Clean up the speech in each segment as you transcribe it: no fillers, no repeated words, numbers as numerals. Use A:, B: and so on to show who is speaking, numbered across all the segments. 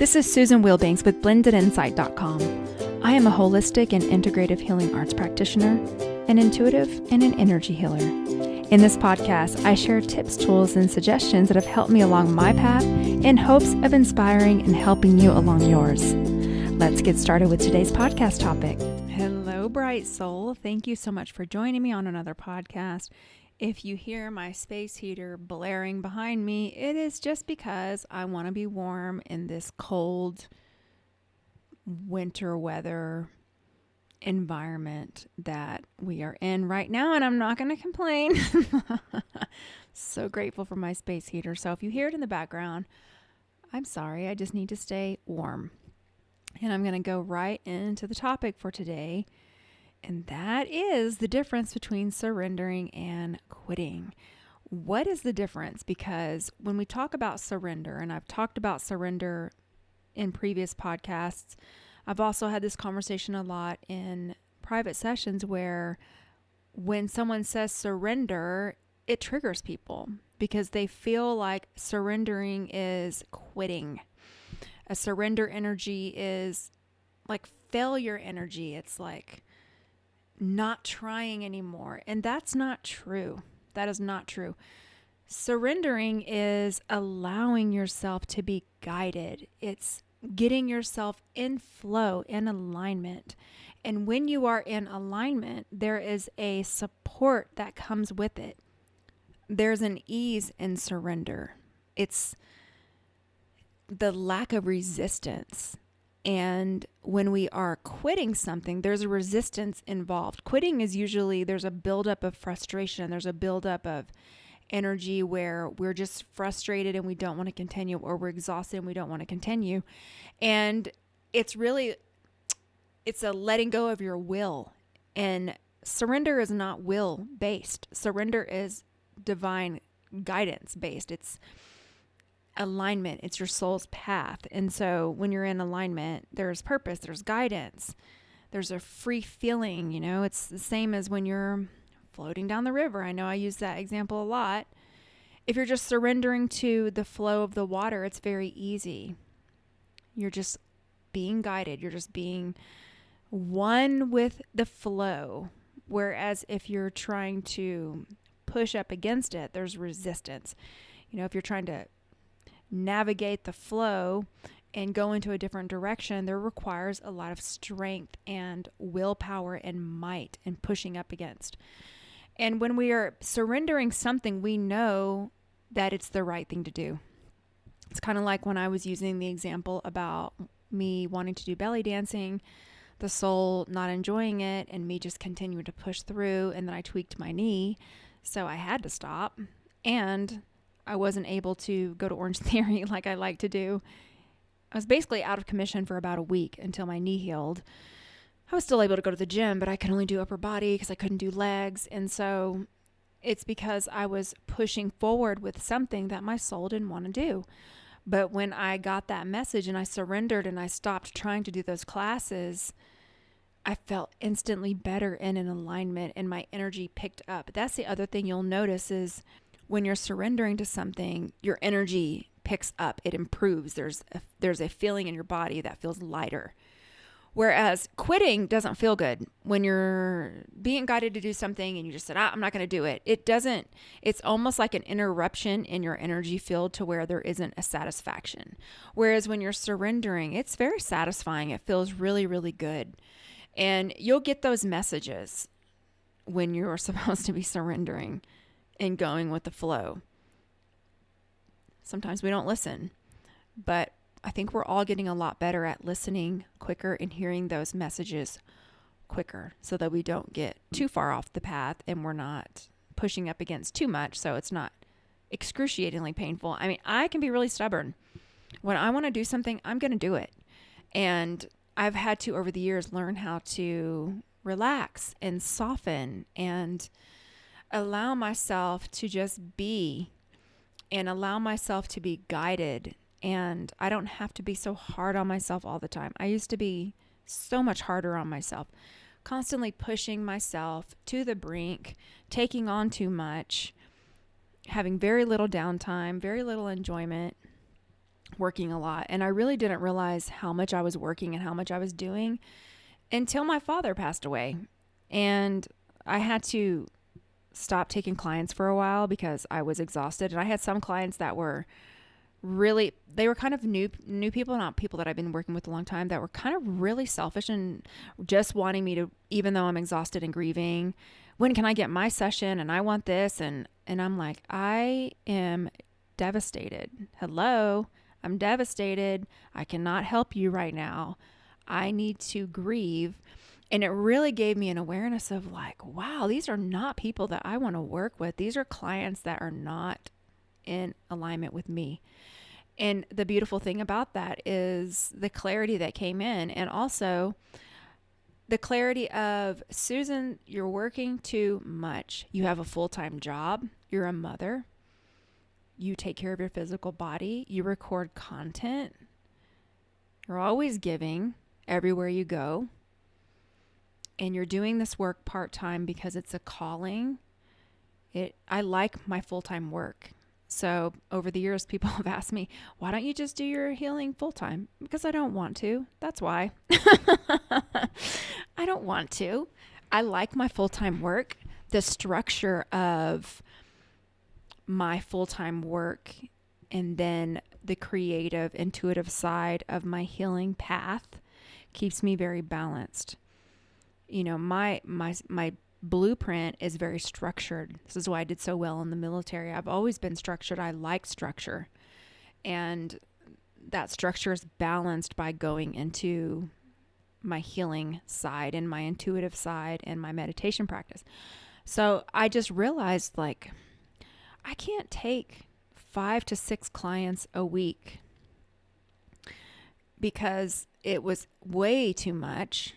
A: This is Susan Wilbanks with BlendedInsight.com. I am a holistic and integrative healing arts practitioner, an intuitive, and an energy healer. In this podcast, I share tips, tools, and suggestions that have helped me along my path in hopes of inspiring and helping you along yours. Let's get started with today's podcast topic. Hello, bright soul. Thank you so much for joining me on another podcast. If you hear my space heater blaring behind me, it is just because I want to be warm in this cold winter weather environment that we are in right now, and I'm not going to complain. So grateful for my space heater. So if you hear it in the background, I'm sorry. I just need to stay warm. And I'm going to go right into the topic for today. And that is the difference between surrendering and quitting. What is the difference? Because when we talk about surrender, and I've talked about surrender in previous podcasts, I've also had this conversation a lot in private sessions where when someone says surrender, it triggers people because they feel like surrendering is quitting. A surrender energy is like failure energy. It's like not trying anymore. And that's not true. That is not true. Surrendering is allowing yourself to be guided. It's getting yourself in flow, in alignment. And when you are in alignment, there is a support that comes with it. There's an ease in surrender. It's the lack of resistance. And when we are quitting something, there's a resistance involved. Quitting is usually there's a buildup of frustration. There's a buildup of energy where we're just frustrated and we don't want to continue, or we're exhausted and we don't want to continue. And it's a letting go of your will. And surrender is not will based. Surrender is divine guidance based. It's alignment. It's your soul's path. And so when you're in alignment, there's purpose, there's guidance, there's a free feeling, it's the same as when you're floating down the river. I know I use that example a lot. If you're just surrendering to the flow of the water, it's very easy. You're just being guided. You're just being one with the flow. Whereas if you're trying to push up against it, there's resistance. If you're trying to navigate the flow and go into a different direction, there requires a lot of strength and willpower and might and pushing up against. And when we are surrendering something, we know that it's the right thing to do. It's kind of like when I was using the example about me wanting to do belly dancing, the soul not enjoying it, and me just continuing to push through, and then I tweaked my knee, so I had to stop. And I wasn't able to go to Orange Theory like I like to do. I was basically out of commission for about a week until my knee healed. I was still able to go to the gym, but I could only do upper body because I couldn't do legs. And so it's because I was pushing forward with something that my soul didn't want to do. But when I got that message and I surrendered and I stopped trying to do those classes, I felt instantly better and in alignment, and my energy picked up. That's the other thing you'll notice is when you're surrendering to something, your energy picks up, it improves. There's a feeling in your body that feels lighter. Whereas quitting doesn't feel good. When you're being guided to do something and you just said, I'm not going to do it. It's almost like an interruption in your energy field to where there isn't a satisfaction. Whereas when you're surrendering, it's very satisfying. It feels really, really good. And you'll get those messages when you're supposed to be surrendering and going with the flow. Sometimes we don't listen, but I think we're all getting a lot better at listening quicker and hearing those messages quicker so that we don't get too far off the path and we're not pushing up against too much so it's not excruciatingly painful. I mean, I can be really stubborn. When I want to do something, I'm going to do it. And I've had to, over the years, learn how to relax and soften and allow myself to just be and allow myself to be guided. And I don't have to be so hard on myself all the time. I used to be so much harder on myself, constantly pushing myself to the brink, taking on too much, having very little downtime, very little enjoyment. working a lot. And I really didn't realize how much I was working and how much I was doing until my father passed away. And I had to stop taking clients for a while because I was exhausted. And I had some clients that were really, they were kind of new people, not people that I've been working with a long time, that were kind of really selfish and just wanting me to, even though I'm exhausted and grieving, when can I get my session? And I want this. And I'm like, I am devastated. Hello, I'm devastated. I cannot help you right now. I need to grieve. And it really gave me an awareness of like, wow, these are not people that I want to work with. These are clients that are not in alignment with me. And the beautiful thing about that is the clarity that came in, and also the clarity of, Susan, you're working too much. You have a full-time job. You're a mother. You take care of your physical body. You record content. You're always giving everywhere you go. And you're doing this work part-time because it's a calling. I like my full-time work. So over the years, people have asked me, why don't you just do your healing full-time? Because I don't want to. That's why. I don't want to. I like my full-time work. The structure of my full-time work and then the creative, intuitive side of my healing path keeps me very balanced. You know, my blueprint is very structured. This is why I did so well in the military. I've always been structured. I like structure. And that structure is balanced by going into my healing side and my intuitive side and my meditation practice. So I just realized, like, I can't take 5 to 6 clients a week because it was way too much,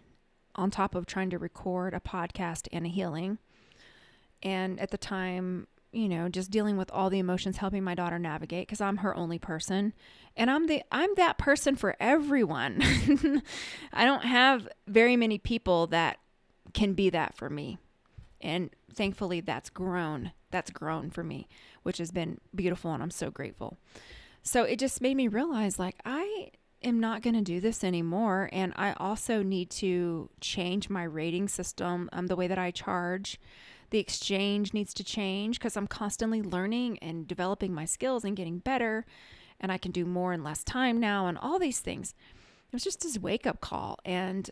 A: on top of trying to record a podcast and a healing. And at the time, you know, just dealing with all the emotions, helping my daughter navigate, because I'm her only person. And I'm that person for everyone. I don't have very many people that can be that for me. And thankfully that's grown for me, which has been beautiful. And I'm so grateful. So it just made me realize, like, I am not going to do this anymore. And I also need to change my rating system, the way that I charge. The exchange needs to change because I'm constantly learning and developing my skills and getting better. And I can do more in less time now and all these things. It was just this wake-up call. And,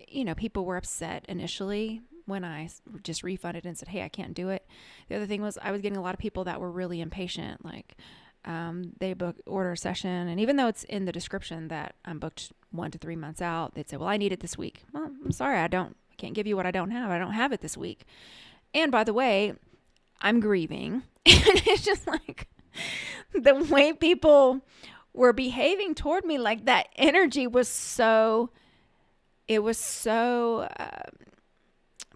A: you know, people were upset initially when I just refunded and said, hey, I can't do it. The other thing was I was getting a lot of people that were really impatient, like, they order a session. And even though it's in the description that I'm booked 1 to 3 months out, they'd say, well, I need it this week. Well, I'm sorry. I can't give you what I don't have. I don't have it this week. And by the way, I'm grieving. And it's just like the way people were behaving toward me, like that energy was so, it was so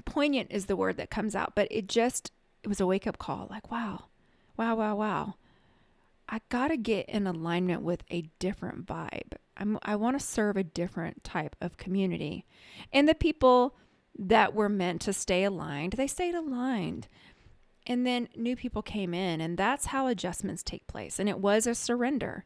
A: poignant is the word that comes out. But it was a wake up call. Like, wow. I got to get in alignment with a different vibe. I want to serve a different type of community. And the people that were meant to stay aligned, they stayed aligned. And then new people came in, and that's how adjustments take place. And it was a surrender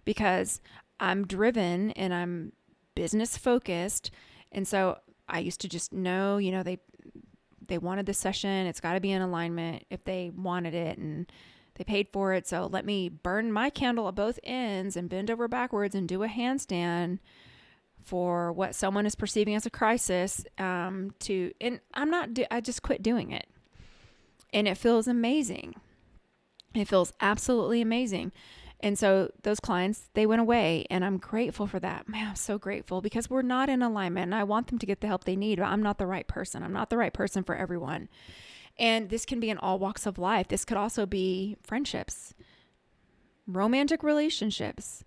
A: because I'm driven and I'm business focused. And so I used to just know, you know, they wanted the session. It's got to be in alignment if they wanted it. And they paid for it. So let me burn my candle at both ends and bend over backwards and do a handstand for what someone is perceiving as a crisis. I just quit doing it. And it feels amazing. It feels absolutely amazing. And so those clients, they went away, and I'm grateful for that. Man, I'm so grateful because we're not in alignment, and I want them to get the help they need, but I'm not the right person. I'm not the right person for everyone. And this can be in all walks of life. This could also be friendships, romantic relationships.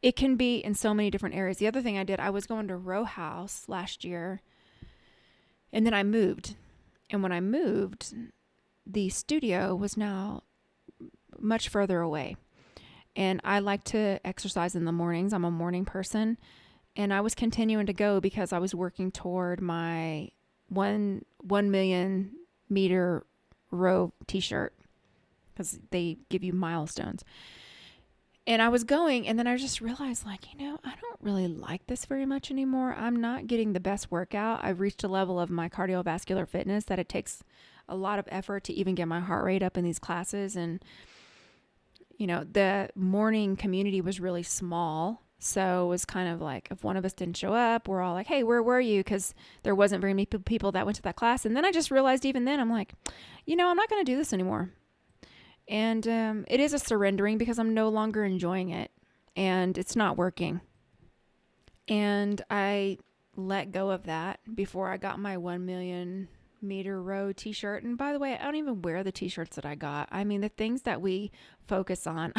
A: It can be in so many different areas. The other thing I did, I was going to Row House last year, and then I moved. And when I moved, the studio was now much further away. And I like to exercise in the mornings. I'm a morning person. And I was continuing to go because I was working toward my 1 million meter row t-shirt because they give you milestones. And I was going, and then I just realized, like, I don't really like this very much anymore. I'm not getting the best workout. I've reached a level of my cardiovascular fitness that it takes a lot of effort to even get my heart rate up in these classes. And, the morning community was really small. So it was kind of like, if one of us didn't show up, we're all like, hey, where were you? Because there wasn't very many people that went to that class. And then I just realized even then, I'm like, I'm not going to do this anymore. And it is a surrendering because I'm no longer enjoying it and it's not working. And I let go of that before I got my 1 million meter row t-shirt. And by the way, I don't even wear the t-shirts that I got. I mean, the things that we focus on,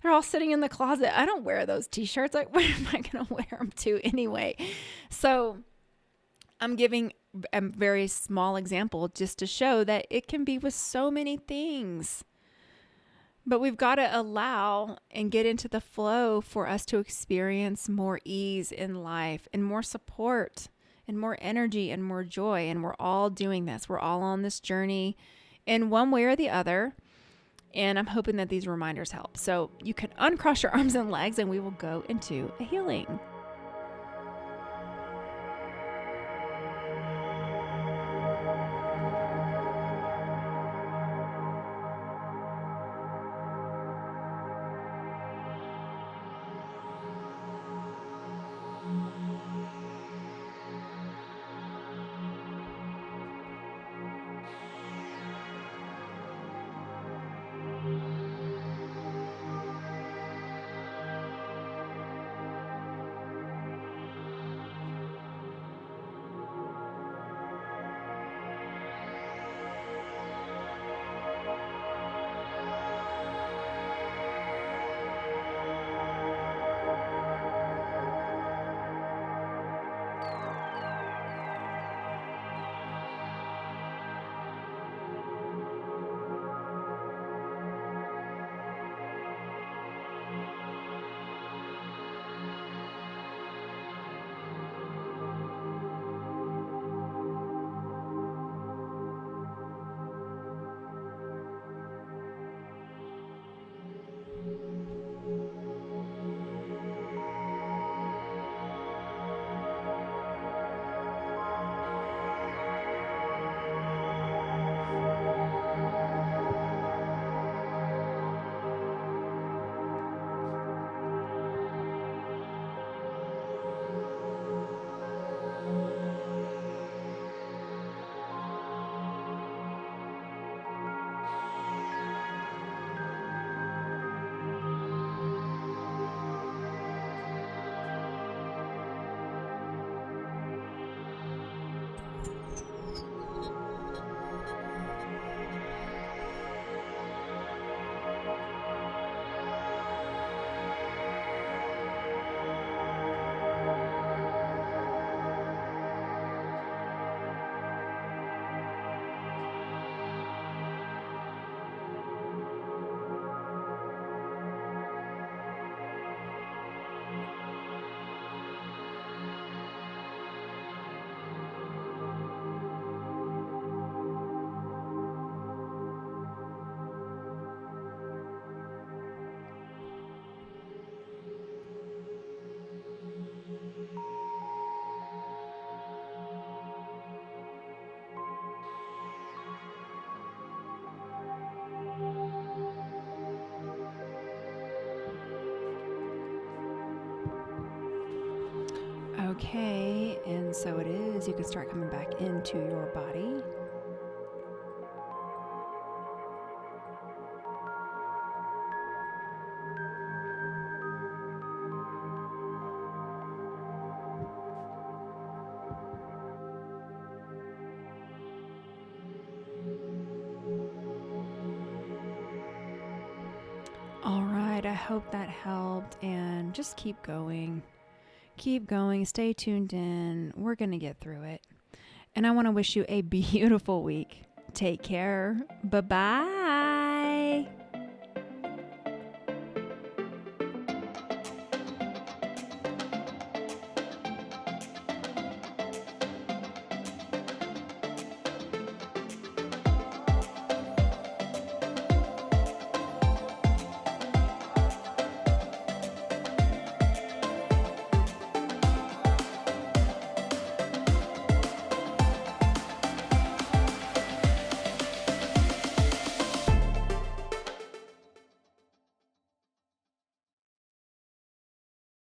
A: they're all sitting in the closet. I don't wear those t-shirts. Like, where am I going to wear them to anyway? So I'm giving a very small example just to show that it can be with so many things. But we've got to allow and get into the flow for us to experience more ease in life and more support and more energy and more joy. And we're all doing this. We're all on this journey in one way or the other. And I'm hoping that these reminders help. So you can uncross your arms and legs and we will go into a healing. Okay, and so it is. You can start coming back into your body. All right, I hope that helped, and just keep going. Keep going. Stay tuned in. We're going to get through it. And I want to wish you a beautiful week. Take care. Bye-bye.